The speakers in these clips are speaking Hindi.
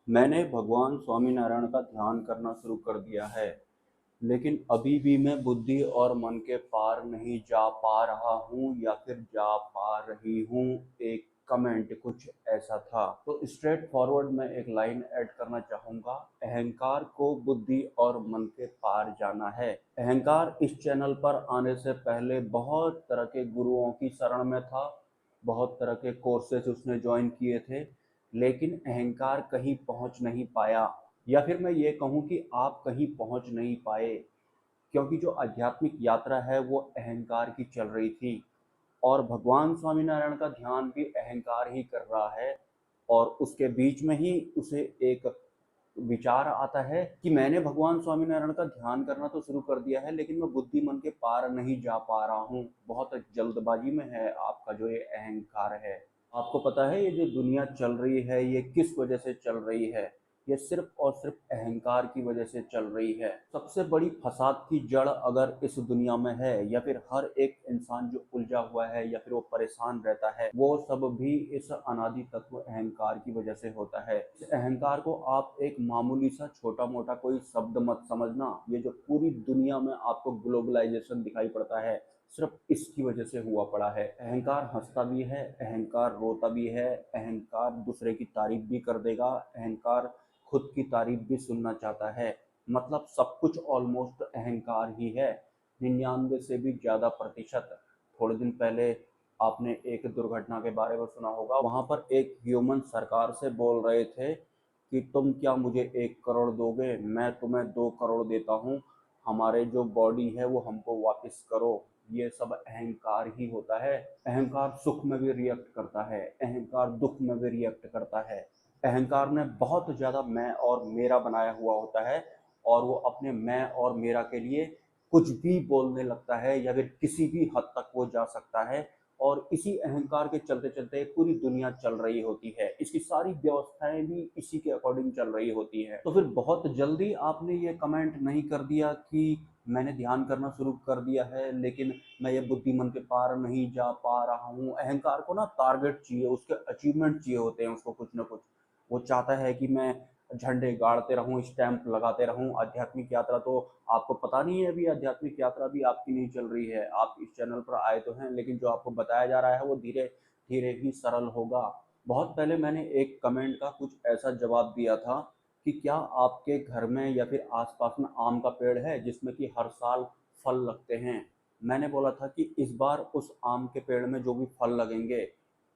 मैंने भगवान स्वामीनारायण का ध्यान करना शुरू कर दिया है, लेकिन अभी भी मैं बुद्धि और मन के पार नहीं जा पा रहा हूँ या फिर जा पा रही हूँ। एक कमेंट कुछ ऐसा था। तो स्ट्रेट फॉरवर्ड मैं एक लाइन ऐड करना चाहूँगा। अहंकार को बुद्धि और मन के पार जाना है। अहंकार इस चैनल पर आने से पहले बहुत तरह के गुरुओं की शरण में था, बहुत तरह के कोर्सेज उसने ज्वाइन किए थे, लेकिन अहंकार कहीं पहुंच नहीं पाया। या फिर मैं ये कहूँ कि आप कहीं पहुंच नहीं पाए, क्योंकि जो आध्यात्मिक यात्रा है वो अहंकार की चल रही थी। और भगवान स्वामीनारायण का ध्यान भी अहंकार ही कर रहा है। और उसके बीच में ही उसे एक विचार आता है कि मैंने भगवान स्वामीनारायण का ध्यान करना तो शुरू कर दिया है, लेकिन मैं बुद्धि मन के पार नहीं जा पा रहा हूँ। बहुत जल्दबाजी में है आपका जो ये अहंकार है। आपको पता है ये जो दुनिया चल रही है ये किस वजह से चल रही है? ये सिर्फ और सिर्फ अहंकार की वजह से चल रही है। सबसे बड़ी फसाद की जड़ अगर इस दुनिया में है, या फिर हर एक इंसान जो उलझा हुआ है या फिर वो परेशान रहता है, वो सब भी इस अनादि तत्व अहंकार की वजह से होता है। इस अहंकार को आप एक मामूली सा छोटा मोटा कोई शब्द मत समझना। ये जो पूरी दुनिया में आपको ग्लोबलाइजेशन दिखाई पड़ता है, सिर्फ इसकी वजह से हुआ पड़ा है। अहंकार हंसता भी है, अहंकार रोता भी है, अहंकार दूसरे की तारीफ भी कर देगा, अहंकार खुद की तारीफ भी सुनना चाहता है। मतलब सब कुछ ऑलमोस्ट अहंकार ही है, 99 से भी ज़्यादा प्रतिशत। थोड़े दिन पहले आपने एक दुर्घटना के बारे में सुना होगा। वहाँ पर एक ह्यूमन सरकार से बोल रहे थे कि तुम क्या मुझे 1 करोड़ दोगे, मैं तुम्हें 2 करोड़ देता हूँ, हमारे जो बॉडी है वो हमको वापस करो। ये सब अहंकार ही होता है। अहंकार सुख में भी रिएक्ट करता है, अहंकार दुख में भी रिएक्ट करता है। अहंकार ने बहुत ज़्यादा मैं और मेरा बनाया हुआ होता है, और वो अपने मैं और मेरा के लिए कुछ भी बोलने लगता है, या फिर किसी भी हद तक वो जा सकता है। और इसी अहंकार के चलते चलते पूरी दुनिया चल रही होती है, इसकी सारी व्यवस्थाएं भी इसी के अकॉर्डिंग चल रही होती है। तो फिर बहुत जल्दी आपने ये कमेंट नहीं कर दिया कि मैंने ध्यान करना शुरू कर दिया है, लेकिन मैं ये बुद्धिमन के पार नहीं जा पा रहा हूँ। अहंकार को ना टारगेट चाहिए, उसके अचीवमेंट चाहिए होते हैं उसको, कुछ ना कुछ। वो चाहता है कि मैं झंडे गाड़ते रहूं, स्टैंप लगाते रहूं। आध्यात्मिक यात्रा तो आपको पता नहीं है, अभी आध्यात्मिक यात्रा भी आपकी नहीं चल रही है। आप इस चैनल पर आए तो हैं, लेकिन जो आपको बताया जा रहा है वो धीरे धीरे ही सरल होगा। बहुत पहले मैंने एक कमेंट का कुछ ऐसा जवाब दिया था कि क्या आपके घर में या फिर आसपास में आम का पेड़ है जिसमें कि हर साल फल लगते हैं? मैंने बोला था कि इस बार उस आम के पेड़ में जो भी फल लगेंगे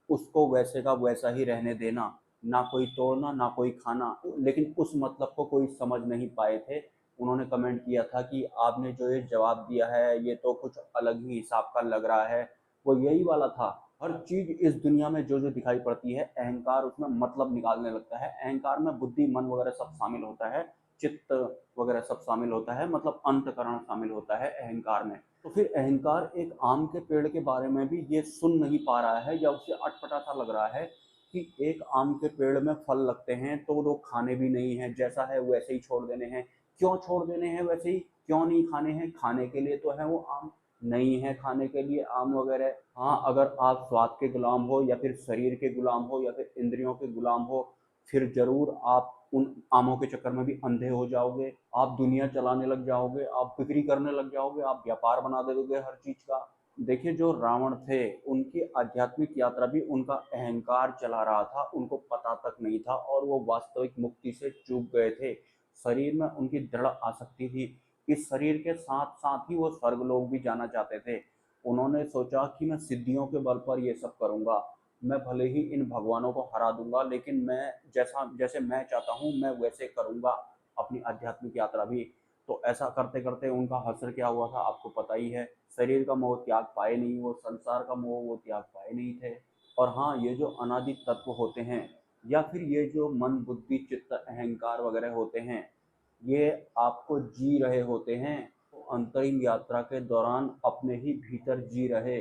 उसको वैसे का वैसा ही रहने देना, ना कोई तोड़ना ना कोई खाना। लेकिन उस मतलब को कोई समझ नहीं पाए थे। उन्होंने कमेंट किया था कि आपने जो ये जवाब दिया है ये तो कुछ अलग ही हिसाब का लग रहा है। वो यही वाला था। हर चीज इस दुनिया में जो जो दिखाई पड़ती है, अहंकार उसमें मतलब निकालने लगता है। अहंकार में बुद्धि मन वगैरह सब शामिल होता है, चित्त वगैरह सब शामिल होता है, मतलब अंतकरण शामिल होता है अहंकार में। तो फिर अहंकार एक आम के पेड़ के बारे में भी ये सुन नहीं पा रहा है, या उसे अटपटा सा लग रहा है कि एक आम के पेड़ में फल लगते हैं तो वो खाने भी नहीं है, जैसा है वैसे ही छोड़ देने हैं। क्यों छोड़ देने हैं वैसे ही? क्यों नहीं खाने हैं? खाने के लिए तो है वो आम, नहीं है खाने के लिए आम वगैरह। हाँ, अगर आप स्वाद के गुलाम हो या फिर शरीर के गुलाम हो या फिर इंद्रियों के गुलाम हो, फिर जरूर आप उन आमों के चक्कर में भी अंधे हो जाओगे। आप दुनिया चलाने लग जाओगे, आप बिक्री करने लग जाओगे, आप व्यापार बना दोगे हर चीज का। देखिए, जो रावण थे उनकी आध्यात्मिक यात्रा भी उनका अहंकार चला रहा था, उनको पता तक नहीं था, और वो वास्तविक मुक्ति से चूक गए थे। शरीर में उनकी दृढ़ आसक्ति थी। इस शरीर के साथ साथ ही वो स्वर्ग लोग भी जाना चाहते थे। उन्होंने सोचा कि मैं सिद्धियों के बल पर ये सब करूंगा, मैं भले ही इन भगवानों को हरा दूंगा, लेकिन मैं जैसा जैसे मैं चाहता हूँ मैं वैसे करूंगा अपनी आध्यात्मिक यात्रा भी। तो ऐसा करते करते उनका हश्र क्या हुआ था आपको पता ही है। शरीर का मोह त्याग पाए नहीं, वो संसार का मोह वो त्याग पाए नहीं थे। और हाँ, ये जो अनादि तत्व होते हैं, या फिर ये जो मन बुद्धि चित्त अहंकार वगैरह होते हैं, ये आपको जी रहे होते हैं। तो अंतरिम यात्रा के दौरान अपने ही भीतर जी रहे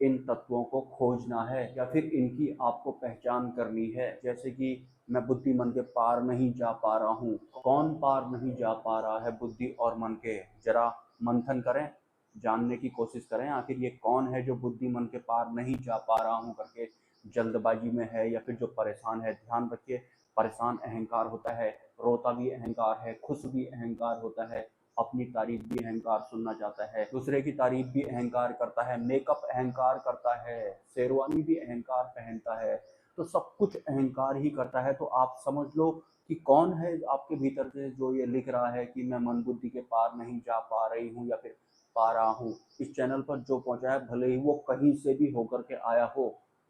इन तत्वों को खोजना है, या फिर इनकी आपको पहचान करनी है। जैसे कि मैं बुद्धि मन के पार नहीं जा पा रहा हूँ। कौन पार नहीं जा पा रहा है बुद्धि और मन के? जरा मंथन करें, जानने की कोशिश करें आखिर ये कौन है जो बुद्धि मन के पार नहीं जा पा रहा हूँ करके जल्दबाजी में है, या फिर जो परेशान है। ध्यान रखिए, परेशान अहंकार होता है, रोता भी अहंकार है, खुश भी अहंकार होता है, अपनी तारीफ भी अहंकार सुनना चाहता है, दूसरे की तारीफ भी अहंकार करता है, मेकअप अहंकार करता है, शेरवानी भी अहंकार पहनता है, तो सब कुछ अहंकार ही करता है। तो आप समझ लो कि कौन है आपके भीतर से जो ये लिख रहा है कि मैं मन बुद्धि के पार नहीं जा पा रही हूँ या फिर पा रहा हूँ। इस चैनल पर जो पहुंचा है भले ही वो कहीं से भी होकर के आया हो,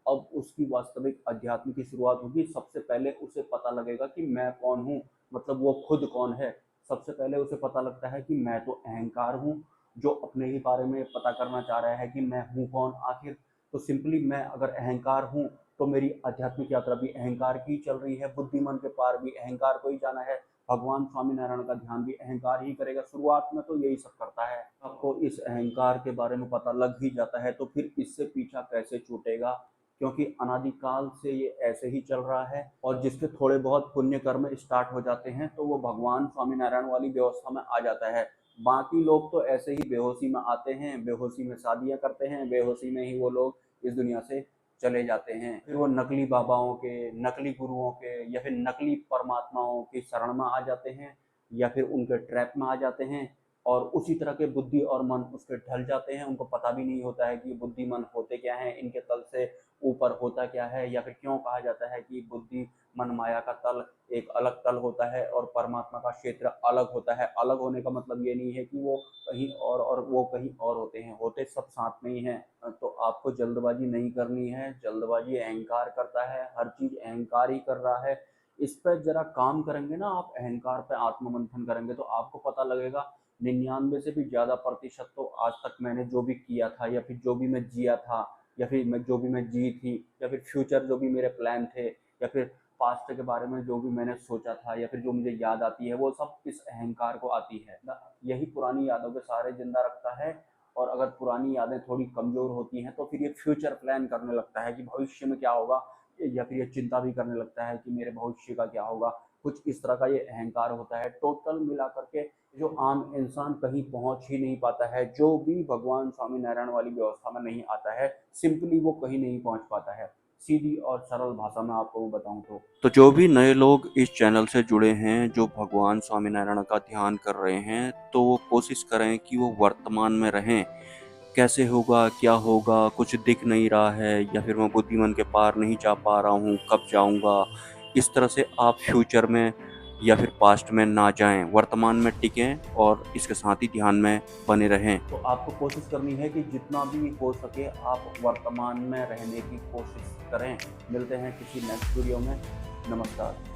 अब उसकी वास्तविक अध्यात्म की शुरुआत होगी। सबसे पहले उसे पता लगेगा कि मैं कौन हूँ, मतलब वो खुद कौन है। सबसे पहले उसे पता लगता है कि मैं तो अहंकार हूँ, जो अपने ही बारे में पता करना चाह रहा है कि मैं हूँ कौन आखिर। तो सिंपली मैं अगर अहंकार हूँ तो मेरी आध्यात्मिक यात्रा भी अहंकार की चल रही है, बुद्धिमान के पार भी अहंकार को ही जाना है, भगवान स्वामीनारायण का ध्यान भी अहंकार ही करेगा। शुरुआत में तो यही सब करता है। आपको इस अहंकार के बारे में पता लग ही जाता है तो फिर इससे पीछा कैसे छूटेगा, क्योंकि अनादिकाल से ये ऐसे ही चल रहा है। और जिसके थोड़े बहुत पुण्य कर्म स्टार्ट हो जाते हैं तो वो भगवान स्वामीनारायण वाली व्यवस्था में आ जाता है। बाकी लोग तो ऐसे ही बेहोशी में आते हैं, बेहोशी में शादियां करते हैं, बेहोशी में ही वो लोग इस दुनिया से चले जाते हैं। फिर वो नकली बाबाओं के, नकली गुरुओं के या फिर नकली परमात्माओं की शरण में आ जाते हैं या फिर उनके ट्रैप में आ जाते हैं। और उसी तरह के बुद्धि और मन उसके ढल जाते हैं। उनको पता भी नहीं होता है कि बुद्धि मन होते क्या हैं, इनके तल से ऊपर होता क्या है, या फिर क्यों कहा जाता है कि बुद्धि मन माया का तल एक अलग तल होता है और परमात्मा का क्षेत्र अलग होता है। अलग होने का मतलब ये नहीं है कि वो कहीं और वो कहीं और होते हैं, होते सब साथ में ही हैं। तो आपको जल्दबाजी नहीं करनी है। जल्दबाजी अहंकार करता है, हर चीज अहंकार ही कर रहा है। इस पर जरा काम करेंगे ना आप, अहंकार पे आत्ममंथन करेंगे तो आपको पता लगेगा 99 से भी ज्यादा प्रतिशत तो आज तक मैंने जो भी किया था या फिर जो भी मैं जिया था या फिर मैं जो भी मैं जी थी या फिर फ्यूचर जो भी मेरे प्लान थे या फिर पास्ट के बारे में जो भी मैंने सोचा था या फिर जो मुझे याद आती है वो सब इस अहंकार को आती है। यही पुरानी यादों के सहारे जिंदा रखता है। और अगर पुरानी यादें थोड़ी कमजोर होती हैं तो फिर ये फ्यूचर प्लान करने लगता है कि भविष्य में क्या होगा, या फिर ये चिंता भी करने लगता है कि मेरे भविष्य का क्या होगा। कुछ इस तरह का ये अहंकार होता है। टोटल मिला करके जो आम इंसान कहीं पहुंच ही नहीं पाता है, जो भी भगवान स्वामीनारायण वाली व्यवस्था में नहीं आता है, सिंपली वो कहीं नहीं पहुंच पाता है। सीधी और सरल भाषा में आपको बताऊं तो जो भी नए लोग इस चैनल से जुड़े हैं, जो भगवान स्वामीनारायण का ध्यान कर रहे हैं, तो वो कोशिश करें कि वो वर्तमान में रहें। कैसे होगा, क्या होगा, कुछ दिख नहीं रहा है, या फिर मैं बुद्धिमान के पार नहीं जा पा रहा हूँ, कब जाऊँगा, इस तरह से आप फ्यूचर में या फिर पास्ट में ना जाएं, वर्तमान में टिकें और इसके साथ ही ध्यान में बने रहें। तो आपको कोशिश करनी है कि जितना भी हो सके आप वर्तमान में रहने की कोशिश करें। मिलते हैं किसी नेक्स्ट वीडियो में। नमस्कार।